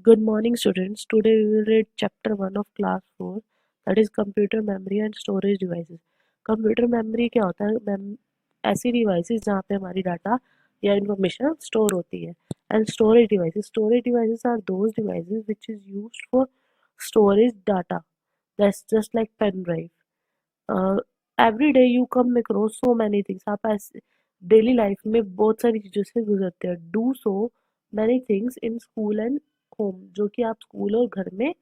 Good morning, students. Today we will read chapter 1 of class 4, that is computer memory and storage devices. Computer memory क्या होता है? ऐसी devices जहाँ पे हमारी डाटा या इंफॉर्मेशन स्टोर होती है. And storage devices are those devices which is used for storage data. That's just like pen drive. Every day you come across so many things. आप ऐसे डेली लाइफ में बहुत सारी चीज़ों से गुजरते हैं. Do so many things in school and home, जो कि आप स्कूल और घर में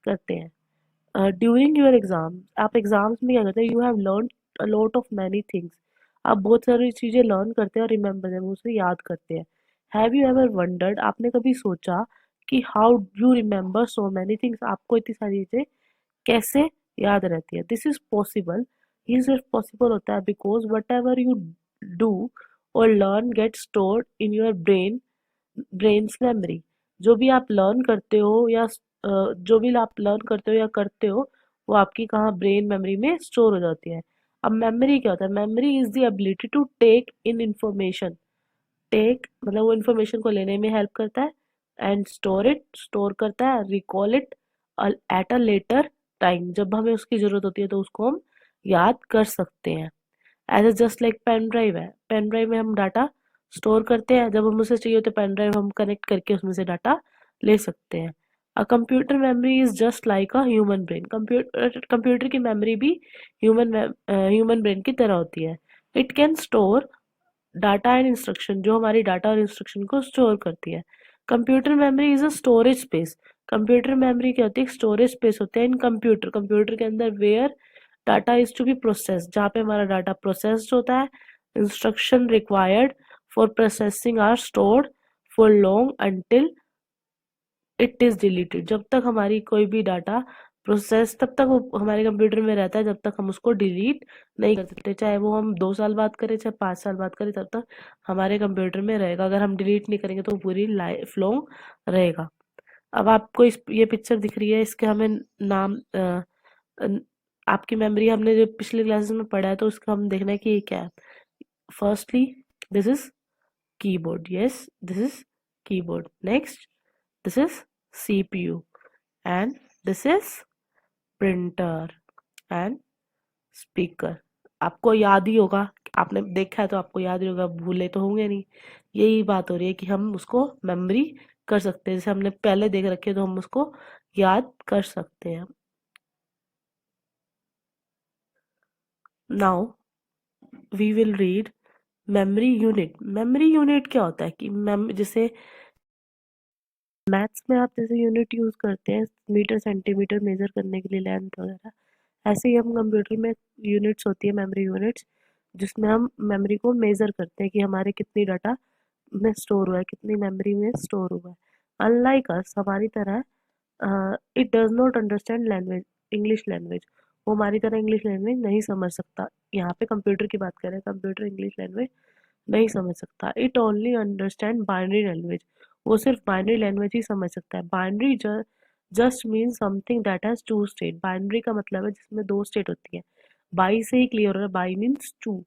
करते हैं. ड्यूरिंग योर एग्जाम, आप एग्जाम्स में क्या करते हैं? You have learn a lot of many things. आप बहुत सारी चीज़ें लर्न करते हैं और रिमेंबर देम, उसे याद करते हैं. हैव यू एवर वंडर्ड, आपने कभी सोचा कि how you remember so many things? आपको इतनी सारी चीज़ें कैसे याद रहती है? This is possible. ये सिर्फ पॉसिबल होता है because whatever you do और learn get stored in your brains memory. जो भी आप लर्न करते हो या जो भी आप लर्न करते हो या करते हो, वो आपकी कहाँ ब्रेन मेमोरी में स्टोर हो जाती है. अब मेमोरी क्या होता है? Memory is the ability to take in information. Take मतलब वो इंफॉर्मेशन को लेने में हेल्प करता है. एंड स्टोर करता है. Recall it at a later time, जब हमें उसकी जरूरत होती है तो उसको हम याद कर सकते हैं. ऐसे जस्ट लाइक पेन ड्राइव है. पेन ड्राइव में हम डाटा स्टोर करते हैं. जब हम उसे चाहिए तो पेन ड्राइव हम कनेक्ट करके उसमें से डाटा ले सकते हैं. A computer memory is just like a human brain. Computer की मेमोरी भी ह्यूमन ब्रेन की तरह होती है. It can store data and instruction, जो हमारी डाटा और इंस्ट्रक्शन को स्टोर करती है. Computer memory is a storage space. Computer memory क्या होती है? स्टोरेज स्पेस होते हैं इन कंप्यूटर के अंदर where data is to be process, जहाँ पे हमारा डाटा प्रोसेस्ड होता है. Instruction required for processing are stored for long until it is deleted. जब तक हमारी कोई भी डाटा प्रोसेस, तब तक वो हमारे कंप्यूटर में रहता है, जब तक हम उसको डिलीट नहीं कर सकते. चाहे वो हम 2 साल बात करें, चाहे 5 साल बात करें, तब तक हमारे कंप्यूटर में रहेगा. अगर हम डिलीट नहीं करेंगे तो वो पूरी लाइफ लॉन्ग रहेगा. अब आपको ये पिक्चर दिख रही है, इसके हमें नाम अ, आपकी मेमोरी हमने जो पिछले क्लासेस में पढ़ा है तो उसका हम देखना है कि ये क्या है. Firstly, this is keyboard. Yes, this is keyboard. Next, this is CPU, and this is printer and speaker. आपको याद ही होगा, आपने देखा है तो आपको याद ही होगा, भूले तो होंगे नहीं. यही बात हो रही है कि हम उसको मेमोरी कर सकते हैं. जैसे हमने पहले देख रखे तो हम उसको याद कर सकते हैं. Now we will read memory unit. Memory unit क्या होता है कि जैसे मैथ्स में आप जैसे यूनिट यूज करते हैं मीटर सेंटीमीटर मेजर करने के लिए, लेंथ वगैरह, ऐसे ही हम कंप्यूटर में यूनिट्स होती है, मेमोरी यूनिट्स, जिसमें हम मेमोरी को मेजर करते हैं कि हमारे कितनी डाटा में स्टोर हुआ है, कितनी मेमोरी में स्टोर हुआ है. अनलाइक अस, हमारी तरह, it does not understand language, English language. वो हमारी तरह इंग्लिश लैंग्वेज नहीं समझ सकता. यहाँ पे कंप्यूटर की बात करें, कंप्यूटर इंग्लिश लैंग्वेज नहीं समझ सकता. It only understand binary language. वो सिर्फ बाइनरी लैंग्वेज ही समझ सकता है. Binary just mean something that has two state. Binary का मतलब है जिसमें दो स्टेट होती है. बाई से ही क्लियर हो रहा है, bi means two.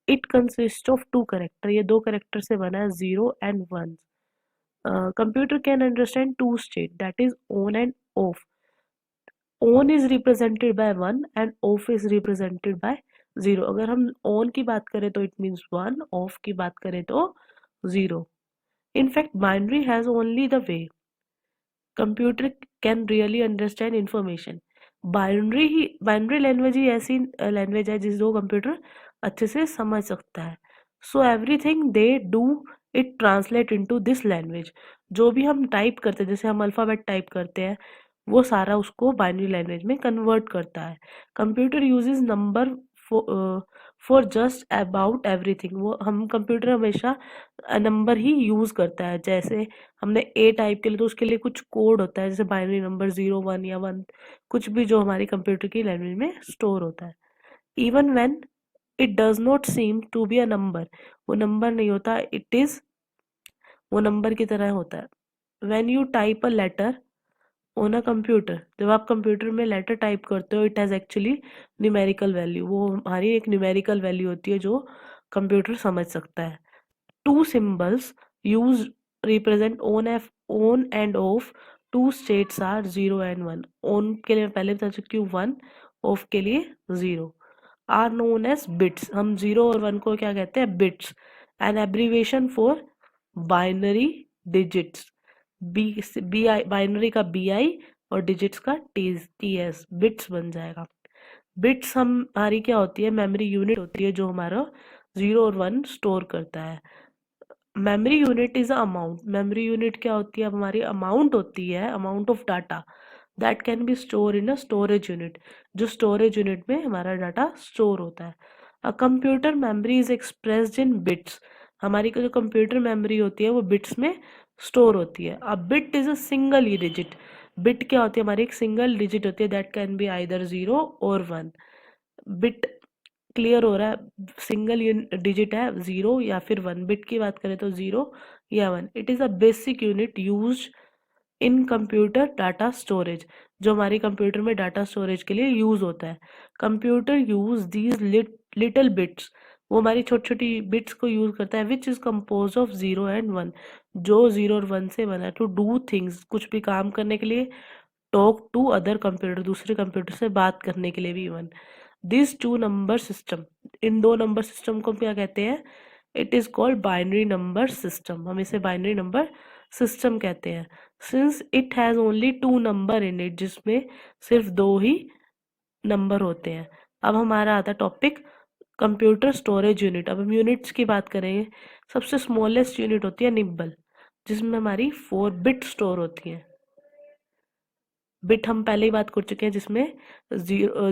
It consist of two character. ये दो करेक्टर से बना है, 0 and 1. Computer can understand two state, that is on and off. On is represented by 1 and off is represented by 0. अगर हम on की बात करें तो it means 1, off की बात करें तो 0. In fact, binary has only the way computer can really understand information. Binary language ही ऐसी लैंग्वेज है जिसको कंप्यूटर अच्छे से समझ सकता है. So everything they do it translate into this language. जो भी हम टाइप करते हैं, जैसे हम अल्फ़ाबेट टाइप करते हैं, वो सारा उसको बाइनरी लैंग्वेज में कन्वर्ट करता है. Computer uses number for just about everything. वो हम कंप्यूटर हमेशा नंबर ही यूज़ करता है. जैसे हमने ए टाइप के लिए तो उसके लिए कुछ कोड होता है, जैसे बाइनरी नंबर 0 1 या 1, कुछ भी जो हमारी कंप्यूटर की लैंग्वेज में स्टोर होता है. Even when it does not seem to be a number, वो नंबर नहीं होता, इट इज, वो नंबर की तरह होता है. When you type a later on a computer, जब आप कंप्यूटर में लेटर टाइप करते हो, it has actually numerical value. वो हमारी एक न्यूमेरिकल वैल्यू होती है जो कंप्यूटर समझ सकता है. Two symbols used represent on and off two states are 0 and 1। On के लिए मैं पहले बता चुकी हूँ 1, ऑफ के लिए 0। आर नोन एज बिट्स, हम 0 और 1 को क्या कहते हैं, bits. An abbreviation for binary digits, B I, binary का BI और डिजिट्स का TS, बिट्स बन जाएगा। बिट्स हमारी क्या होती है, मेमोरी यूनिट होती है जो हमारा 0 और 1 स्टोर करता है। Memory unit is amount, memory unit क्या होती है, अब हमारी अमाउंट होती है, amount of data that can be store in a storage unit, जो स्टोरेज यूनिट में हमारा डाटा स्टोर होता है। A computer memory is expressed in bits, हमारी जो कंप्यूटर मेमोरी होती है वो बिट्स में स्टोर होती है। A bit is a single digit, bit क्या होती है, हमारी एक सिंगल डिजिट होती है दैट कैन बी आइदर 0 और 1। बिट क्लियर हो रहा है, सिंगल डिजिट है 0 या फिर 1। बिट की बात करें तो 0 या 1। It is a basic unit use in computer data storage, जो हमारी कंप्यूटर में डाटा स्टोरेज के लिए यूज होता है। Computer use these little bits, वो हमारी छोटी छोटी बिट्स को यूज करता है, which is compose of 0 and 1, जो 0 और 1 से बना है। टू डू थिंग्स, कुछ भी काम करने के लिए। टॉक टू अदर कंप्यूटर, दूसरे कंप्यूटर से बात करने के लिए भी। Even this two number system, इन दो नंबर सिस्टम को क्या कहते हैं, it is called binary number system, हम इसे बाइनरी नंबर सिस्टम कहते हैं। Since it has only two number in it, जिसमें सिर्फ दो ही नंबर होते हैं। अब हमारा आता टॉपिक कंप्यूटर स्टोरेज यूनिट। अब हम यूनिट्स की बात करेंगे। सबसे स्मॉलेस्ट यूनिट होती है निब्बल, जिसमें हमारी 4 बिट स्टोर होती हैं। बिट हम पहले ही बात कर चुके हैं, जिसमें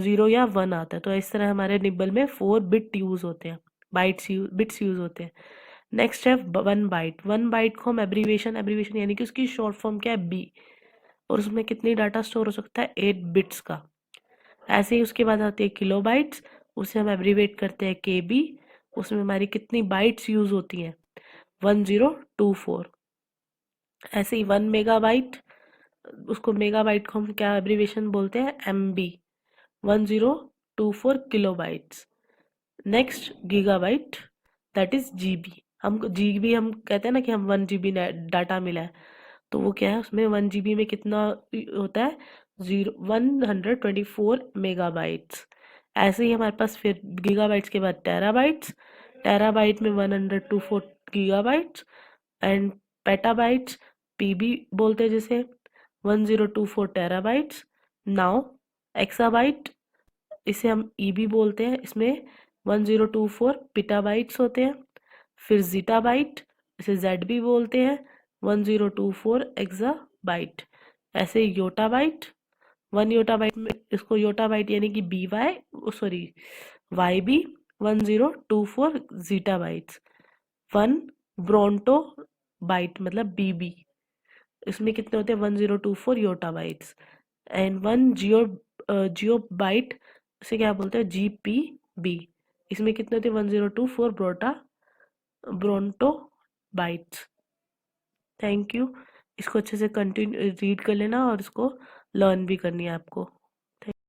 0 या 1 आता है। तो इस तरह हमारे निबल में 4 बिट यूज होते हैं, बिट्स यूज होते हैं। नेक्स्ट है 1 बाइट। 1 बाइट को हम एब्रीविएशन, एब्रीविएशन यानी कि उसकी शॉर्ट फॉर्म क्या है, B, और उसमें कितनी डाटा स्टोर हो सकता है, 8 बिट्स का। ऐसे ही उसके बाद आती है किलो बाइट्स, उसे हम एब्रीवेट करते हैं KB, उसमें हमारी कितनी बाइट्स यूज होती हैं, 1024। ऐसे ही 1 मेगाबाइट, उसको मेगाबाइट को हम क्या एब्रीविएशन बोलते हैं, MB, 1024 kilobytes. Next gigabyte, that is GB। हम GB हम कहते हैं ना कि हम 1 GB डाटा मिला है, तो वो क्या है, उसमें 1 GB में कितना होता है, 124 मेगाबाइट्स। ऐसे ही हमारे पास फिर गीगाबाइट्स के बाद टेराबाइट्स, टेराबाइट में 124 गीगाबाइट्स। एंड पेटाबाइट्स, PB बोलते हैं जिसे, 1024 टेराबाइट्स। नाउ एक्साबाइट, इसे हम EB बोलते हैं, इसमें 1024 पिटाबाइट्स होते हैं। फिर जीटाबाइट, इसे ZB बोलते हैं, 1024 एक्साबाइट। ऐसे योटाबाइट, 1 योटाबाइट में, इसको योटाबाइट यानी कि YB, 1024 जीटाबाइट्स। 1 ब्रोंटो बाइट मतलब BB, इसमें कितने होते हैं, 1024 योटाबाइट्स। एंड 1 जियो बाइट, इसे क्या बोलते हैं, GPB, इसमें कितने होते हैं, 1024 ब्रोंटो बाइट्स। Thank you. इसको अच्छे से कंटिन्यू रीड कर लेना और इसको लर्न भी करनी है आपको।